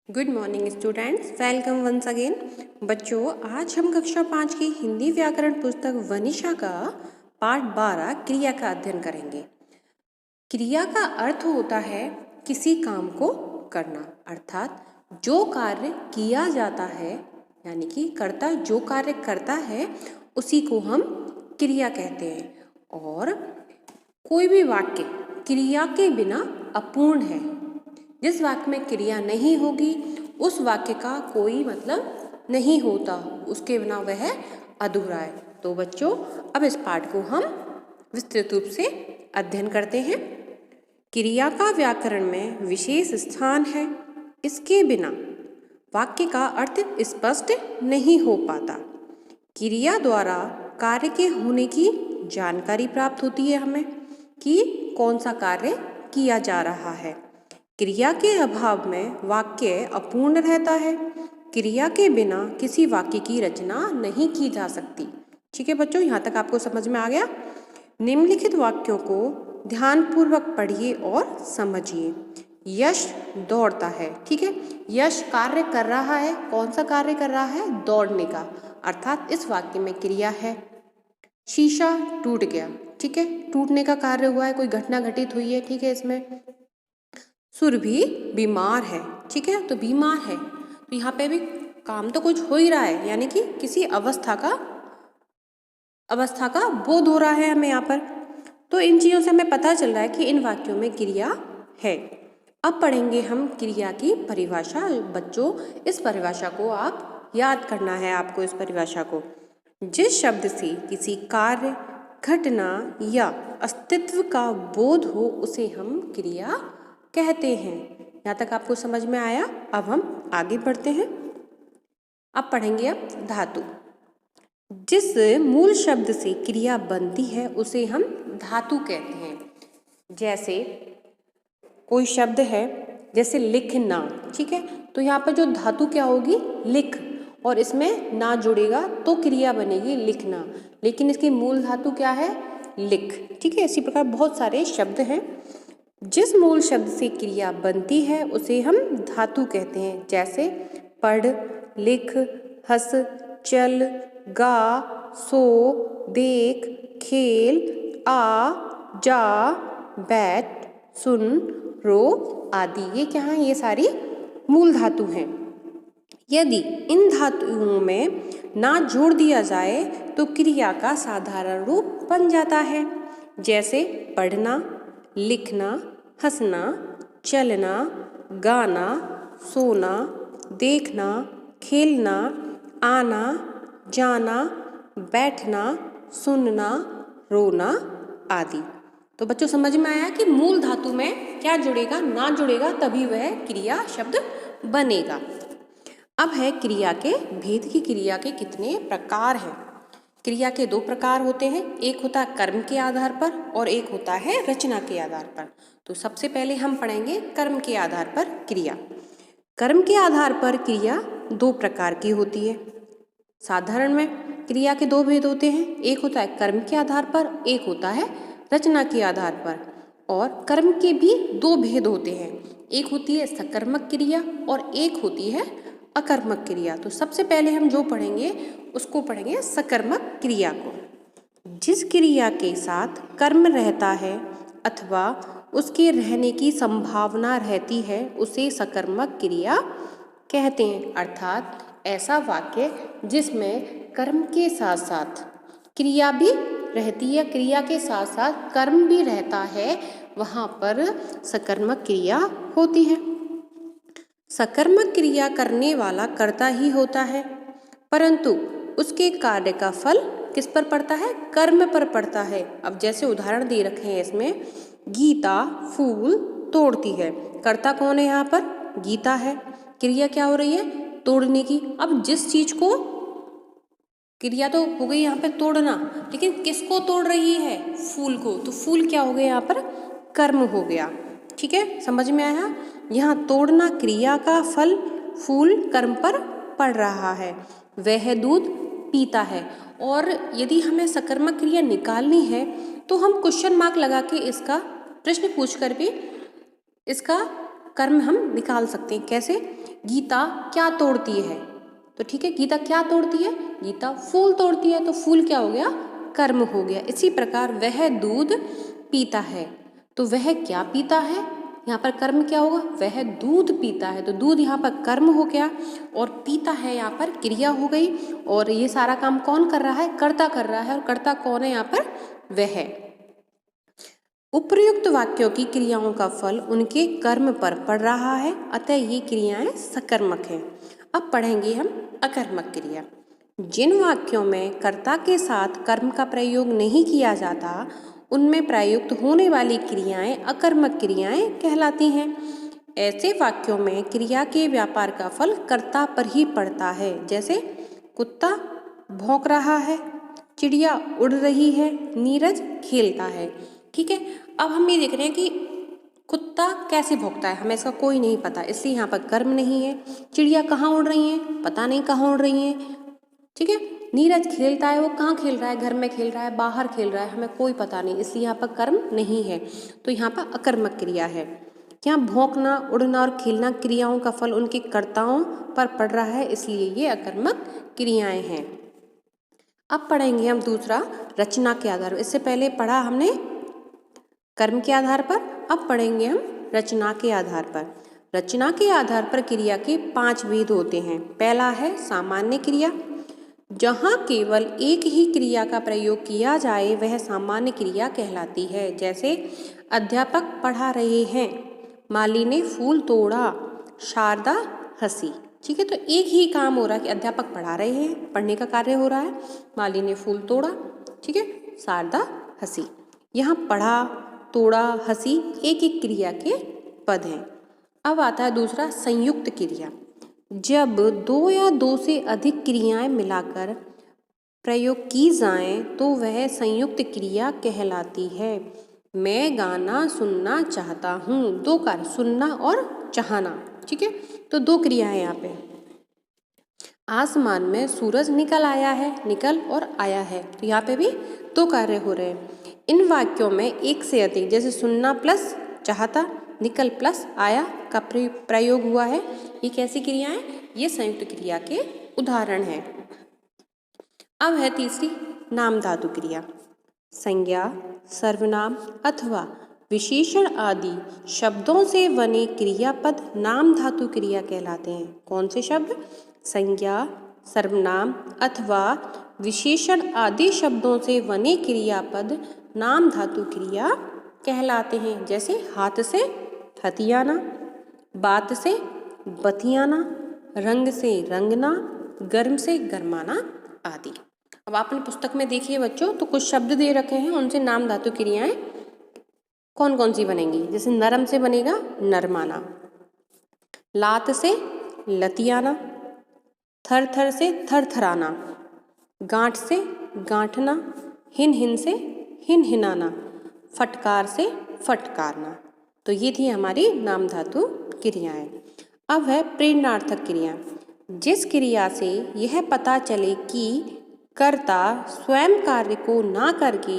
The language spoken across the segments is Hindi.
Good morning students, welcome once again. बच्चों, आज हम कक्षा 5 की हिंदी व्याकरण पुस्तक वनिशा का पाठ 12 क्रिया का अध्ययन करेंगे। क्रिया का अर्थ होता है किसी काम को करना, अर्थात जो कार्य किया जाता है, यानी कि कर्ता जो कार्य करता है उसी को हम क्रिया कहते हैं। और कोई भी वाक्य क्रिया के बिना अपूर्ण है। जिस वाक्य में क्रिया नहीं होगी उस वाक्य का कोई मतलब नहीं होता, उसके बिना वह अधूरा है। तो बच्चों, अब इस पाठ को हम विस्तृत रूप से अध्ययन करते हैं। क्रिया का व्याकरण में विशेष स्थान है। इसके बिना वाक्य का अर्थ स्पष्ट नहीं हो पाता। क्रिया द्वारा कार्य के होने की जानकारी प्राप्त होती है हमें कि कौन सा कार्य किया जा रहा है। क्रिया के अभाव में वाक्य अपूर्ण रहता है। क्रिया के बिना किसी वाक्य की रचना नहीं की जा सकती। ठीक है बच्चों, यहाँ तक आपको समझ में आ गया। निम्नलिखित वाक्यों को ध्यानपूर्वक पढ़िए और समझिए। यश दौड़ता है। ठीक है, यश कार्य कर रहा है। कौन सा कार्य कर रहा है? दौड़ने का, अर्थात इस वाक्य में क्रिया है। शीशा टूट गया। ठीक है, टूटने का कार्य हुआ है, कोई घटना घटित हुई है। ठीक है, इसमें सुरभि बीमार है। ठीक है, तो बीमार है तो यहाँ पे भी काम तो कुछ हो ही रहा है, यानी कि किसी अवस्था का बोध हो रहा है हमें यहाँ पर। तो इन चीज़ों से हमें पता चल रहा है कि इन वाक्यों में क्रिया है। अब पढ़ेंगे हम क्रिया की परिभाषा। बच्चों, इस परिभाषा को आप याद करना है, आपको इस परिभाषा को। जिस शब्द से किसी कार्य, घटना या अस्तित्व का बोध हो उसे हम क्रिया कहते हैं। यहाँ तक आपको समझ में आया। अब हम आगे बढ़ते हैं। अब पढ़ेंगे अब धातु। जिस मूल शब्द से क्रिया बनती है उसे हम धातु कहते हैं। जैसे कोई शब्द है, जैसे लिखना। ठीक है, तो यहाँ पर जो धातु क्या होगी? लिख, और इसमें ना जुड़ेगा तो क्रिया बनेगी लिखना, लेकिन इसकी मूल धातु क्या है? लिख। ठीक है, इसी प्रकार बहुत सारे शब्द हैं। जिस मूल शब्द से क्रिया बनती है उसे हम धातु कहते हैं। जैसे पढ़, लिख, हंस, चल, गा, सो, देख, खेल, आ, जा, बैठ, सुन, रो आदि। ये क्या है? ये सारी मूल धातु हैं। यदि इन धातुओं में ना जोड़ दिया जाए तो क्रिया का साधारण रूप बन जाता है। जैसे पढ़ना, लिखना, हंसना, चलना, गाना, सोना, देखना, खेलना, आना, जाना, बैठना, सुनना, रोना आदि। तो बच्चों, समझ में आया कि मूल धातु में क्या जुड़ेगा? ना जुड़ेगा, तभी वह क्रिया शब्द बनेगा। अब है क्रिया के भेद की क्रिया के कितने प्रकार हैं। क्रिया के दो प्रकार होते हैं, एक होता है कर्म के आधार पर और एक होता है रचना के आधार पर। तो सबसे पहले हम पढ़ेंगे कर्म के आधार पर क्रिया। कर्म के आधार पर क्रिया दो प्रकार की होती है। साधारण में क्रिया के दो भेद होते हैं, एक होता है कर्म के आधार पर, एक होता है रचना के आधार पर। और कर्म के भी दो भेद होते हैं, एक होती है सकर्मक क्रिया और एक होती है अकर्मक क्रिया। तो सबसे पहले हम जो पढ़ेंगे उसको पढ़ेंगे सकर्मक क्रिया को। जिस क्रिया के साथ कर्म रहता है अथवा उसके रहने की संभावना रहती है उसे सकर्मक क्रिया कहते हैं। अर्थात ऐसा वाक्य जिसमें कर्म के साथ साथ क्रिया भी रहती है, क्रिया के साथ साथ कर्म भी रहता है, वहाँ पर सकर्मक क्रिया होती है। सकर्मक क्रिया करने वाला कर्ता ही होता है, परंतु उसके कार्य का फल किस पर पड़ता है? कर्म पर पड़ता है। अब जैसे उदाहरण दे रखे हैं इसमें, गीता फूल तोड़ती है। कर्ता कौन है यहाँ पर? गीता है। क्रिया क्या हो रही है? तोड़ने की। अब जिस चीज को, क्रिया तो हो गई यहाँ पे तोड़ना, लेकिन किसको तोड़ रही है? फूल को। तो फूल क्या हो गया यहाँ पर? कर्म हो गया। ठीक है, समझ में आया? यहाँ तोड़ना क्रिया का फल, फूल कर्म पर पड़ रहा है। वह दूध पीता है। और यदि हमें सकर्मक क्रिया निकालनी है तो हम क्वेश्चन मार्क लगा के इसका प्रश्न पूछ कर भी इसका कर्म हम निकाल सकते हैं। कैसे? गीता क्या तोड़ती है, तो ठीक है, गीता क्या तोड़ती है? गीता फूल तोड़ती है, तो फूल क्या हो गया? कर्म हो गया। इसी प्रकार वह दूध पीता है, तो वह क्या पीता है? यहाँ पर कर्म क्या होगा? वह दूध पीता है, तो दूध यहाँ पर कर्म हो गया और पीता है यहाँ पर क्रिया हो गई। और ये सारा काम कौन कर रहा है? कर्ता कर रहा है, और कर्ता कौन है यहाँ पर? वह है। उपर्युक्त वाक्यों की क्रियाओं का फल उनके कर्म पर पड़ रहा है, अतः ये क्रियाएं सकर्मक हैं। अब पढ़ेंगे हम अकर्मक क्रिया। जिन वाक्यों में कर्ता के साथ कर्म का प्रयोग नहीं किया जाता, उनमें प्रयुक्त होने वाली क्रियाएं अकर्मक क्रियाएं कहलाती हैं। ऐसे वाक्यों में क्रिया के व्यापार का फल कर्ता पर ही पड़ता है, जैसे कुत्ता भौंक रहा है, चिड़िया उड़ रही है, नीरज खेलता है। ठीक है, अब हम ये देख रहे हैं कि कुत्ता कैसे भौंकता है, हमें इसका कोई नहीं पता, इसलिए यहाँ पर कर्म नहीं है। चिड़िया कहाँ उड़ रही हैं, पता नहीं कहाँ उड़ रही हैं। ठीक है, नीरज खेलता है, वो कहाँ खेल रहा है? घर में खेल रहा है, बाहर खेल रहा है, हमें कोई पता नहीं, इसलिए यहाँ पर कर्म नहीं है, तो यहाँ पर अकर्मक क्रिया है। यहाँ भौंकना, उड़ना और खेलना क्रियाओं का फल उनके कर्ताओं पर पड़ रहा है, इसलिए ये अकर्मक क्रियाएं हैं। अब पढ़ेंगे हम दूसरा रचना के आधार पर। इससे पहले पढ़ा हमने कर्म के आधार पर, अब पढ़ेंगे हम रचना के आधार पर। रचना के आधार पर क्रिया के 5 भेद होते हैं। पहला है सामान्य क्रिया, जहाँ केवल एक ही क्रिया का प्रयोग किया जाए वह सामान्य क्रिया कहलाती है। जैसे अध्यापक पढ़ा रहे हैं, माली ने फूल तोड़ा, शारदा हंसी। ठीक है, तो एक ही काम हो रहा है कि अध्यापक पढ़ा रहे हैं, पढ़ने का कार्य हो रहा है, माली ने फूल तोड़ा, ठीक है, शारदा हंसी। यहाँ पढ़ा, तोड़ा, हंसी एक एक क्रिया के पद हैं। अब आता है दूसरा संयुक्त क्रिया। जब 2 या 2 से अधिक क्रियाएं मिलाकर प्रयोग की जाएं तो वह संयुक्त क्रिया कहलाती है। मैं गाना सुनना चाहता हूँ, 2 कार्य, सुनना और चाहना। ठीक है, तो 2 क्रियाएं यहाँ पे। आसमान में सूरज निकल आया है, निकल और आया है, तो यहाँ पे भी 2 कार्य हो रहे हैं। इन वाक्यों में एक से अधिक, जैसे सुनना प्लस चाहता, निकल प्लस आया का प्रयोग हुआ है, ये कैसी क्रिया है? ये संयुक्त क्रिया के उदाहरण हैं। अब है तीसरी नाम धातु क्रिया। संज्ञा, सर्वनाम अथवा विशेषण आदि शब्दों से बने क्रियापद नाम धातु क्रिया कहलाते हैं। कौन से शब्द? संज्ञा, सर्वनाम अथवा विशेषण आदि शब्दों से बने क्रियापद नाम धातु क्रिया कहलाते हैं। जैसे हाथ से हथियाना, बात से बतियाना, रंग से रंगना, गर्म से गरमाना आदि। अब आपने पुस्तक में देखिए बच्चों, तो कुछ शब्द दे रखे हैं, उनसे नाम धातु क्रियाएं कौन कौन सी बनेंगी। जैसे नरम से बनेगा नरमाना, लात से लतियाना, थर थर से थरथराना, गांठ से गांठना, हिन हिन से हिन हिनाना, फटकार से फटकारना। तो ये थी हमारी नाम धातु क्रियाएं। अब है प्रेरणार्थक क्रिया। जिस क्रिया से यह पता चले कि कर्ता स्वयं कार्य को ना करके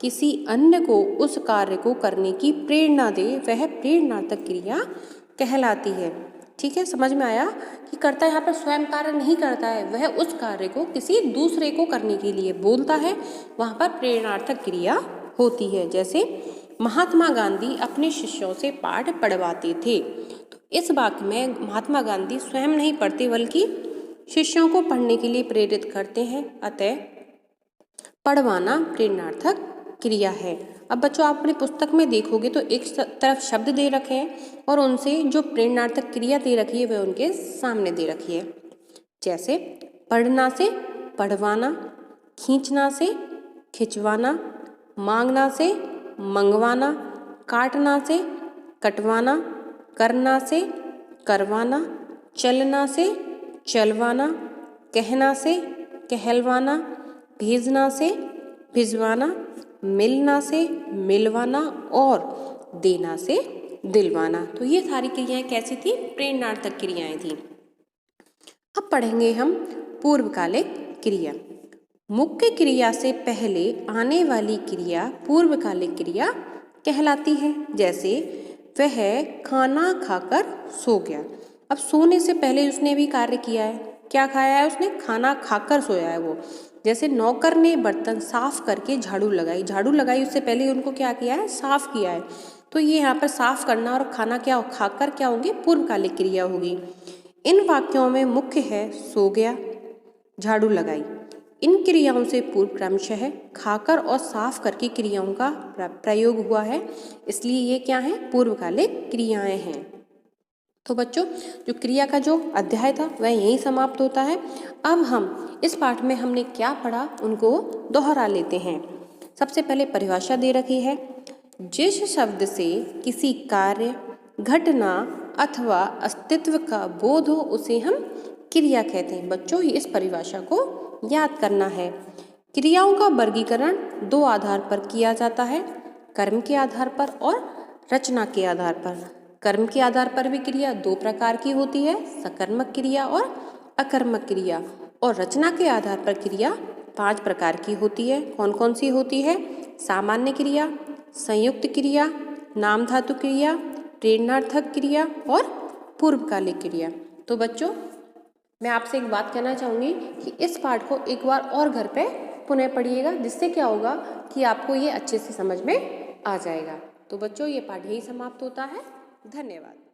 किसी अन्य को उस कार्य को करने की प्रेरणा दे, वह प्रेरणार्थक क्रिया कहलाती है। ठीक है, समझ में आया कि कर्ता यहाँ पर स्वयं कार्य नहीं करता है, वह उस कार्य को किसी दूसरे को करने के लिए बोलता है, वहाँ पर प्रेरणार्थक क्रिया होती है। जैसे महात्मा गांधी अपने शिष्यों से पाठ पढ़वाते थे, तो इस वाक्य में महात्मा गांधी स्वयं नहीं पढ़ते बल्कि शिष्यों को पढ़ने के लिए प्रेरित करते हैं, अतः पढ़वाना प्रेरणार्थक क्रिया है। अब बच्चों आप अपनी पुस्तक में देखोगे तो एक तरफ शब्द दे रखे हैं और उनसे जो प्रेरणार्थक क्रिया दे रखी है वह उनके सामने दे रखी है। जैसे पढ़ना से पढ़वाना, खींचना से खिंचवाना, मांगना से मंगवाना, काटना से कटवाना, करना से करवाना, चलना से चलवाना, कहना से कहलवाना, भेजना से भिजवाना, मिलना से मिलवाना और देना से दिलवाना। तो ये सारी क्रियाएं कैसी थी? प्रेरणार्थक क्रियाएं थी। अब पढ़ेंगे हम पूर्वकालिक क्रिया। मुख्य क्रिया से पहले आने वाली क्रिया पूर्वकालिक क्रिया कहलाती है। जैसे वह खाना खाकर सो गया। अब सोने से पहले उसने भी कार्य किया है। क्या खाया है उसने? खाना खाकर सोया है वो। जैसे नौकर ने बर्तन साफ करके झाड़ू लगाई, झाड़ू लगाई उससे पहले उनको क्या किया है? साफ किया है। तो ये यहाँ पर साफ करना और खाना क्या खाकर क्या होंगे? पूर्वकालिक क्रिया होगी। इन वाक्यों में मुख्य है सो गया, झाड़ू लगाई। इन क्रियाओं से पूर्व क्रमशः खाकर और साफ करके क्रियाओं का प्रयोग हुआ है, इसलिए ये क्या है? पूर्वकालिक क्रियाएं हैं। तो बच्चों, जो क्रिया का जो अध्याय था वह यहीं समाप्त होता है। अब हम इस पाठ में हमने क्या पढ़ा उनको दोहरा लेते हैं। सबसे पहले परिभाषा दे रखी है। जिस शब्द से किसी कार्य, घटना अथवा अस्तित्व का बोध हो उसे हम क्रिया कहते हैं। बच्चों, इस परिभाषा को याद करना है। क्रियाओं का वर्गीकरण दो आधार पर किया जाता है, कर्म के आधार पर और रचना के आधार पर। कर्म के आधार पर भी क्रिया दो प्रकार की होती है, सकर्मक क्रिया और अकर्मक क्रिया। और रचना के आधार पर क्रिया 5 प्रकार की होती है। कौन कौन सी होती है? सामान्य क्रिया, संयुक्त क्रिया, नाम धातु क्रिया, प्रेरणार्थक क्रिया और पूर्वकालिक क्रिया। तो बच्चों, मैं आपसे एक बात कहना चाहूँगी कि इस पाठ को एक बार और घर पे पुनः पढ़िएगा, जिससे क्या होगा कि आपको ये अच्छे से समझ में आ जाएगा। तो बच्चों, ये पाठ यही समाप्त होता है। धन्यवाद।